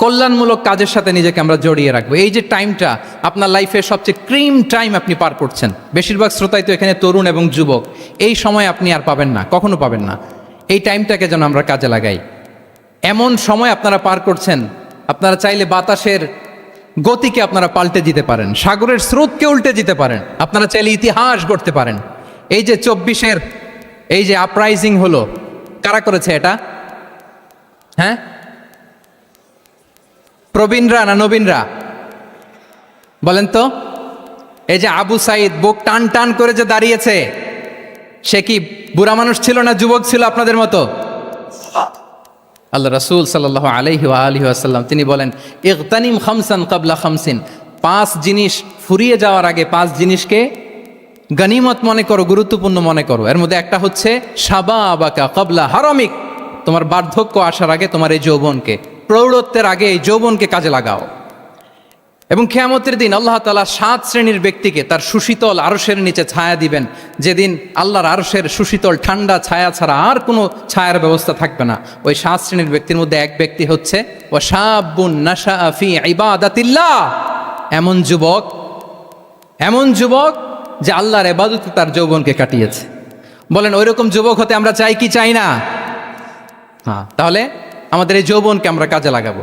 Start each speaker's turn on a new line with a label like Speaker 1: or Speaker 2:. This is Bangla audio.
Speaker 1: কল্যাণমূলক কাজের সাথে নিজেকে আমরা জড়িয়ে রাখবো। এই যে টাইমটা আপনার লাইফের সবচেয়ে ক্রিম টাইম আপনি পার করছেন, বেশিরভাগ শ্রোতাই তো এখানে তরুণ এবং যুবক, এই সময় আপনি আর পাবেন না, কখনো পাবেন না। এই টাইমটাকে যেন আমরা কাজে লাগাই। এমন সময় আপনারা পার করছেন, আপনারা চাইলে বাতাসের গতিকে আপনারা পাল্টে দিতে পারেন, সাগরের স্রোতকে উল্টে দিতে পারেন, আপনারা চাইলে ইতিহাস গড়তে পারেন। এই যে 24-এর এই যে আপরাইজিং হলো, কারা করেছে এটা? হ্যাঁ, প্রবীণরা না নবীনরা? বলেন তো। এই যে আবু সাইদ বুক টান টান করে যে দাঁড়িয়েছে, সে কি বুড়া মানুষ ছিল না যুবক ছিল আপনাদের মতো? আল্লাহ রাসূল সাল্লাল্লাহু আলাইহি ওয়া আলিহি ওয়াসাল্লাম তিনি বলেন, ইগতানিম খামসান ক্বাবলা খামসিন, 5 জিনিস ফুরিয়ে যাওয়ার আগে 5 জিনিসকে গনিমত মনে করো, গুরুত্বপূর্ণ মনে করো। এর মধ্যে একটা হচ্ছে শাবাবাকা ক্বাবলা হারামিক, তোমার বার্ধক্য আসার আগে তোমার এই যৌবনকে, প্রৌঢ়ত্বের আগে এই যৌবনকে কাজে লাগাও। এবং কিয়ামতের দিন আল্লাহ তাআলা 7 শ্রেণীর ব্যক্তিকে তার সুশীতল আরশের নিচে ছায়া দিবেন, যেদিন আল্লাহর আরশের সুশীতল ঠান্ডা ছায়া ছাড়া আর কোনো ছায়ার ব্যবস্থা থাকবে না। ওই 7 শ্রেণীর ব্যক্তির মধ্যে এক ব্যক্তি হচ্ছে ওয়া শাবুন নাশাআ ফি ইবাদাতিল্লাহ, এমন যুবক যে আল্লাহর ইবাদতে তার যৌবনকে কাটিয়েছে। বলেন ওইরকম যুবক হতে আমরা চাই কি চাই না? হ্যাঁ, তাহলে আমাদের এই যৌবনকে আমরা কাজে লাগাবো।